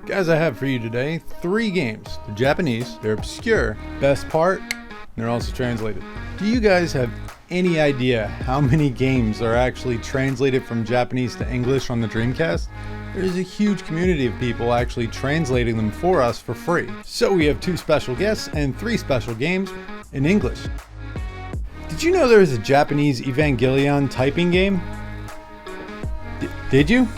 Guys, I have for you today 3 games. They're Japanese, they're obscure, best part, they're also translated. Do you guys have any idea how many games are actually translated from Japanese to English on the Dreamcast? There's a huge community of people actually translating them for us for free. So we have 2 special guests and 3 special games in English. Did you know there is a Japanese Evangelion typing game? Did you?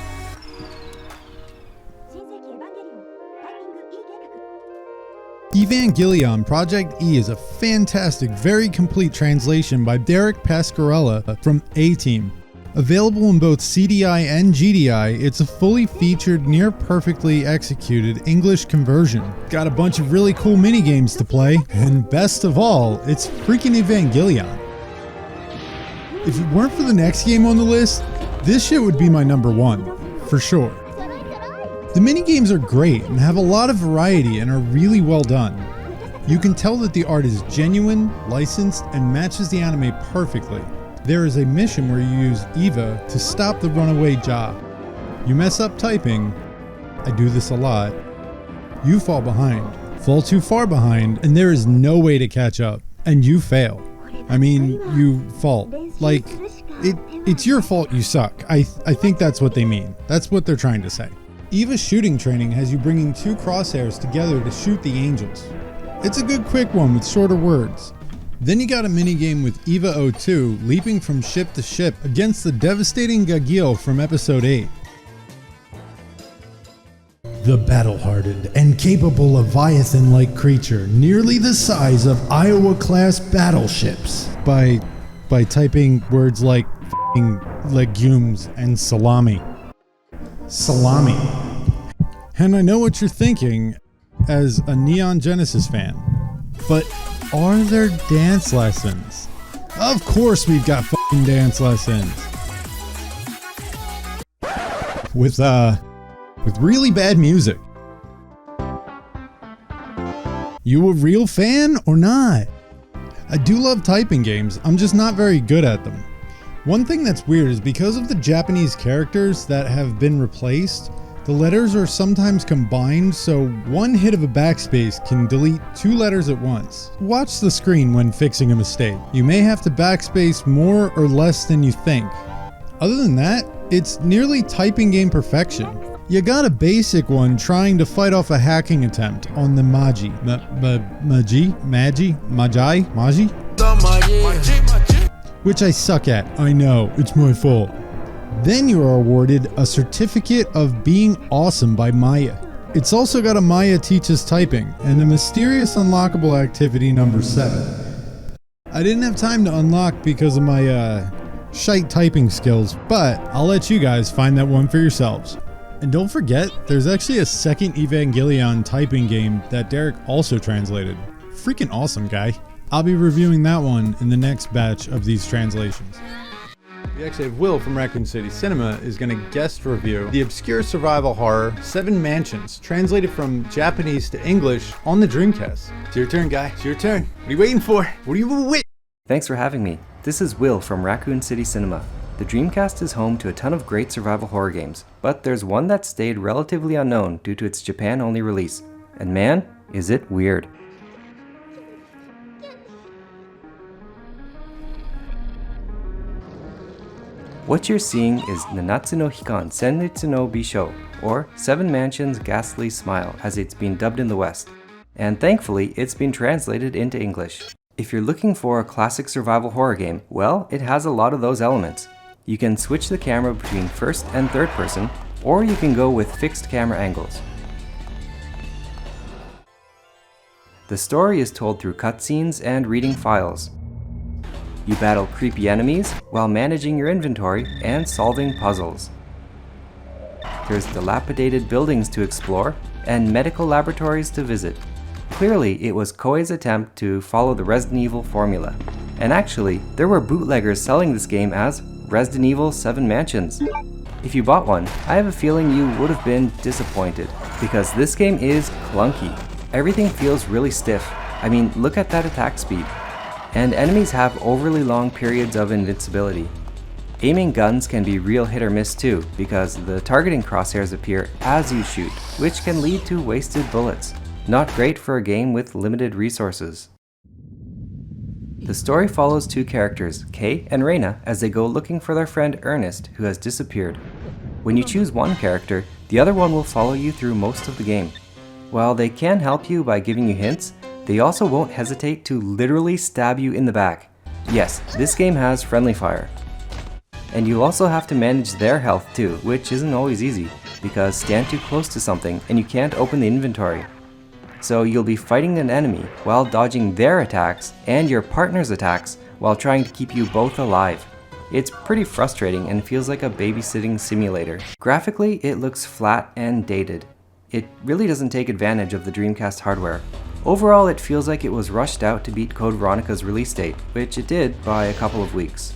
Evangelion Project E is a fantastic, very complete translation by Derek Pascarella from A-Team. Available in both CDI and GDI, it's a fully featured, near perfectly executed English conversion. Got a bunch of really cool minigames to play, and best of all, it's freaking Evangelion. If it weren't for the next game on the list, this shit would be my number 1, for sure. The minigames are great and have a lot of variety and are really well done. You can tell that the art is genuine, licensed, and matches the anime perfectly. There is a mission where you use Eva to stop the runaway Ja. You mess up typing, I do this a lot, you fall too far behind, and there is no way to catch up, and you fail. I mean, you fault. Like, it's your fault you suck. I think that's what they mean. That's what they're trying to say. Eva's shooting training has you bringing 2 crosshairs together to shoot the angels. It's a good quick one with shorter words. Then you got a minigame with Eva 02 leaping from ship to ship against the devastating Gagil from episode 8. The battle-hardened and capable Leviathan-like creature nearly the size of Iowa-class battleships. By typing words like f***ing legumes and salami. Salami. And I know what you're thinking as a Neon Genesis fan, but are there dance lessons? Of course we've got f***ing dance lessons. With really bad music. You a real fan or not? I do love typing games, I'm just not very good at them. One thing that's weird is because of the Japanese characters that have been replaced, the letters are sometimes combined, so one hit of a backspace can delete 2 letters at once. Watch the screen when fixing a mistake. You may have to backspace more or less than you think. Other than that, it's nearly typing game perfection. You got a basic one trying to fight off a hacking attempt on the Magi. Which I suck at, I know, it's my fault. Then you are awarded a certificate of being awesome by Maya. It's also got a Maya teaches typing and a mysterious unlockable activity number 7. I didn't have time to unlock because of my shite typing skills, but I'll let you guys find that one for yourselves. And don't forget, there's actually a second Evangelion typing game that Derek also translated. Freaking awesome, guy. I'll be reviewing that one in the next batch of these translations. We actually have Will from Raccoon City Cinema is going to guest review the obscure survival horror 7 Mansions, translated from Japanese to English on the Dreamcast. It's your turn, guy. It's your turn. What are you waiting for? What are you waiting? Thanks for having me. This is Will from Raccoon City Cinema. The Dreamcast is home to a ton of great survival horror games, but there's one that stayed relatively unknown due to its Japan-only release. And man, is it weird. What you're seeing is Nanatsu no Hikan Senritsu no Bisho, or 7 Mansions Ghastly Smile as it's been dubbed in the West. And thankfully, it's been translated into English. If you're looking for a classic survival horror game, well, it has a lot of those elements. You can switch the camera between first and third person, or you can go with fixed camera angles. The story is told through cutscenes and reading files. You battle creepy enemies while managing your inventory and solving puzzles. There's dilapidated buildings to explore and medical laboratories to visit. Clearly, it was Koei's attempt to follow the Resident Evil formula. And actually, there were bootleggers selling this game as Resident Evil 7 Mansions. If you bought one, I have a feeling you would have been disappointed, because this game is clunky. Everything feels really stiff. I mean, look at that attack speed. And enemies have overly long periods of invincibility. Aiming guns can be real hit or miss too, because the targeting crosshairs appear as you shoot, which can lead to wasted bullets. Not great for a game with limited resources. The story follows two characters, Kei and Reina, as they go looking for their friend Ernest, who has disappeared. When you choose one character, the other one will follow you through most of the game. While they can help you by giving you hints, they also won't hesitate to literally stab you in the back. Yes, this game has friendly fire. And you'll also have to manage their health too, which isn't always easy, because stand too close to something and you can't open the inventory. So you'll be fighting an enemy while dodging their attacks and your partner's attacks while trying to keep you both alive. It's pretty frustrating and feels like a babysitting simulator. Graphically, it looks flat and dated. It really doesn't take advantage of the Dreamcast hardware. Overall, it feels like it was rushed out to beat Code Veronica's release date, which it did by a couple of weeks.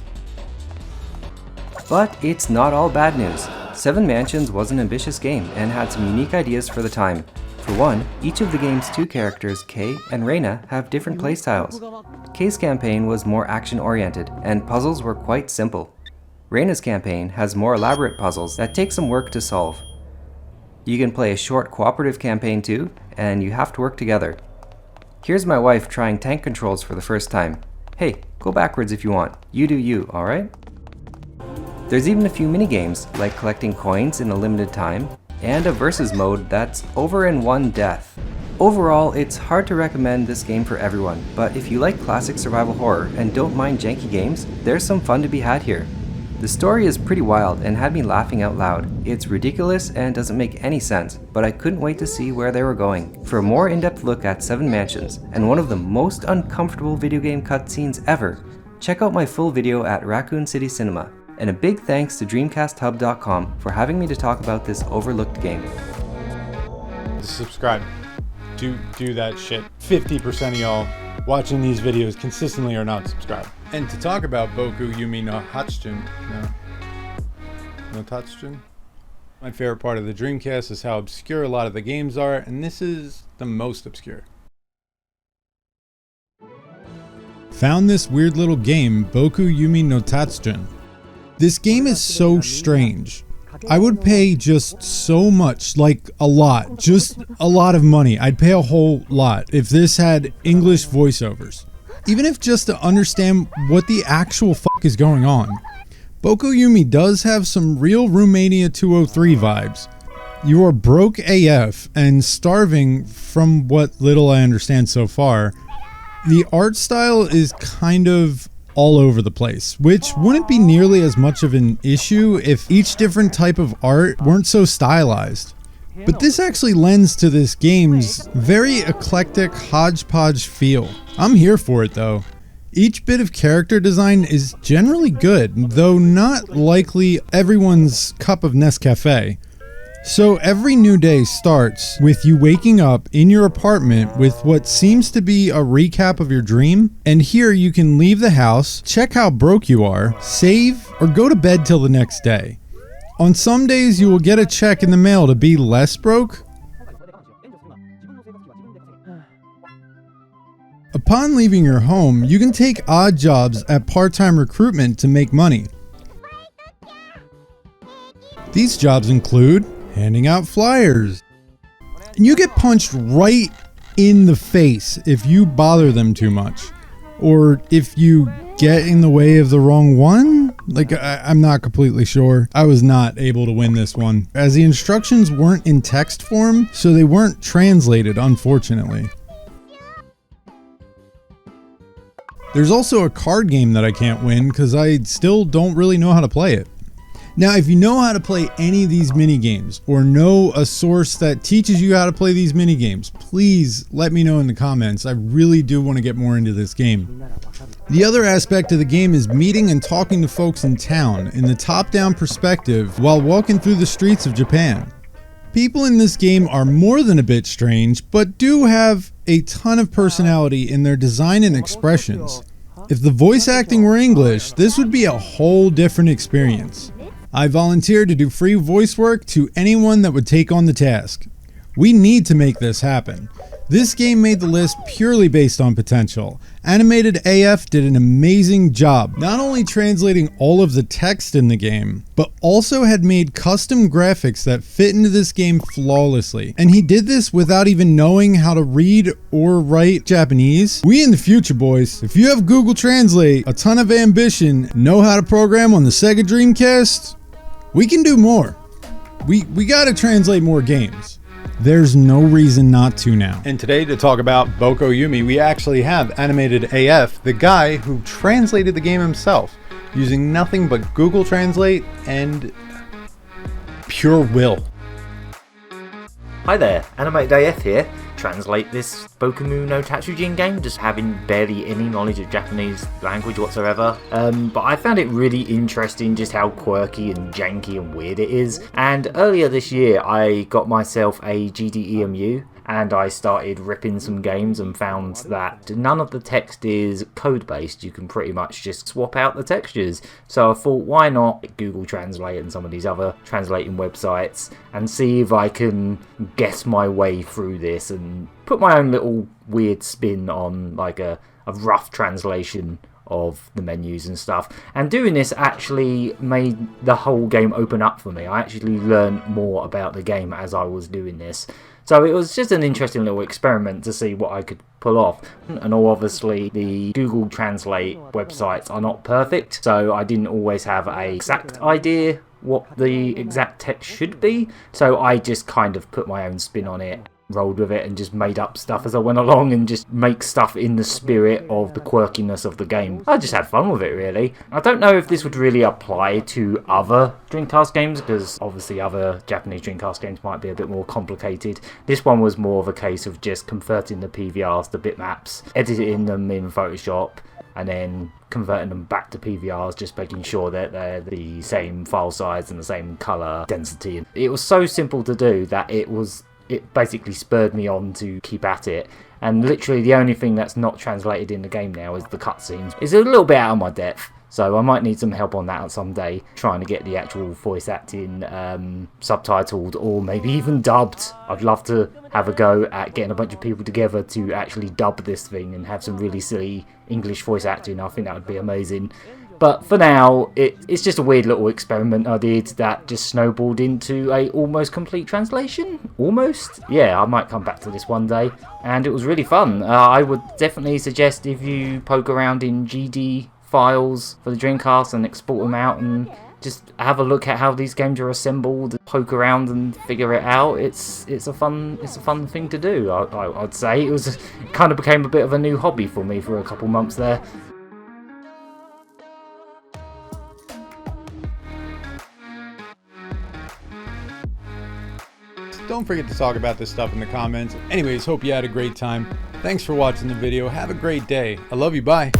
But it's not all bad news. Seven Mansions was an ambitious game and had some unique ideas for the time. For one, each of the game's two characters, Kei and Reina, have different playstyles. Kei's campaign was more action-oriented, and puzzles were quite simple. Reina's campaign has more elaborate puzzles that take some work to solve. You can play a short cooperative campaign too, and you have to work together. Here's my wife trying tank controls for the first time. Hey, go backwards if you want. You do you, alright? There's even a few minigames, like collecting coins in a limited time, and a versus mode that's over in one death. Overall, it's hard to recommend this game for everyone, but if you like classic survival horror and don't mind janky games, there's some fun to be had here. The story is pretty wild and had me laughing out loud. It's ridiculous and doesn't make any sense, but I couldn't wait to see where they were going. For a more in-depth look at Seven Mansions, and one of the most uncomfortable video game cutscenes ever, check out my full video at Raccoon City Cinema. And a big thanks to DreamcastHub.com for having me to talk about this overlooked game. Subscribe. Do that shit. 50% of y'all watching these videos consistently are not subscribed. And to talk about Boku Yumi no Tatsujin, no Tatsujin? My favorite part of the Dreamcast is how obscure a lot of the games are, and this is the most obscure. Found this weird little game, Boku Yumi no Tatsujin. This game is so strange. I would pay just so much, like a lot, just a lot of money. I'd pay a whole lot if this had English voiceovers. Even if just to understand what the actual fuck is going on. Boko Yumi does have some real Romania 203 vibes. You are broke AF and starving from what little I understand so far. The art style is kind of all over the place, which wouldn't be nearly as much of an issue if each different type of art weren't so stylized. But this actually lends to this game's very eclectic hodgepodge feel. I'm here for it though. Each bit of character design is generally good, though not likely everyone's cup of Nescafe. So every new day starts with you waking up in your apartment with what seems to be a recap of your dream, and here you can leave the house, check how broke you are, save, or go to bed till the next day. On some days you will get a check in the mail to be less broke. Upon leaving your home, you can take odd jobs at part-time recruitment to make money. These jobs include handing out flyers. And you get punched right in the face if you bother them too much. Or if you get in the way of the wrong one? Like, I'm not completely sure. I was not able to win this one, as the instructions weren't in text form, so they weren't translated, unfortunately. There's also a card game that I can't win because I still don't really know how to play it. Now, if you know how to play any of these mini games or know a source that teaches you how to play these mini games, please let me know in the comments. I really do want to get more into this game. The other aspect of the game is meeting and talking to folks in town in the top-down perspective while walking through the streets of Japan. People in this game are more than a bit strange, but do have a ton of personality in their design and expressions. If the voice acting were English, this would be a whole different experience. I volunteered to do free voice work to anyone that would take on the task. We need to make this happen. This game made the list purely based on potential. Animated AF did an amazing job, not only translating all of the text in the game, but also had made custom graphics that fit into this game flawlessly. And he did this without even knowing how to read or write Japanese. We in the future, boys, if you have Google Translate, a ton of ambition, know how to program on the Sega Dreamcast, we can do more. We gotta translate more games. There's no reason not to now. And today, to talk about Boko Yumi, we actually have Animated AF, the guy who translated the game himself, using nothing but Google Translate and pure will. Hi there, Animated AF here. Translate this Boku no Tatsujin game, just having barely any knowledge of Japanese language whatsoever. But I found it really interesting just how quirky and janky and weird it is. And earlier this year I got myself a GDEMU and I started ripping some games and found that none of the text is code based. You can pretty much just swap out the textures. So I thought, why not Google Translate and some of these other translating websites and see if I can guess my way through this and put my own little weird spin on like a rough translation of the menus and stuff. And doing this actually made the whole game open up for me. I actually learned more about the game as I was doing this. So it was just an interesting little experiment to see what I could pull off. And obviously the Google Translate websites are not perfect, so I didn't always have an exact idea what the exact text should be. So I just kind of put my own spin on it, rolled with it, and just made up stuff as I went along and just make stuff in the spirit of the quirkiness of the game. I just had fun with it, really. I don't know if this would really apply to other Dreamcast games, because obviously other Japanese Dreamcast games might be a bit more complicated. This one was more of a case of just converting the PVRs to bitmaps, editing them in Photoshop, and then converting them back to PVRs, just making sure that they're the same file size and the same color density. It was so simple to do that it basically spurred me on to keep at it. And literally the only thing that's not translated in the game now is the cutscenes. It's a little bit out of my depth, so I might need some help on that someday, trying to get the actual voice acting subtitled or maybe even dubbed. I'd love to have a go at getting a bunch of people together to actually dub this thing and have some really silly English voice acting. I think that would be amazing. But for now, it's just a weird little experiment I did that just snowballed into a almost complete translation. Almost? Yeah, I might come back to this one day. And it was really fun. I would definitely suggest if you poke around in GD files for the Dreamcast and export them out and just have a look at how these games are assembled, poke around and figure it out. It's a fun thing to do. I'd say it kind of became a bit of a new hobby for me for a couple months there. Don't forget to talk about this stuff in the comments. Anyways, hope you had a great time. Thanks for watching the video. Have a great day. I love you. Bye.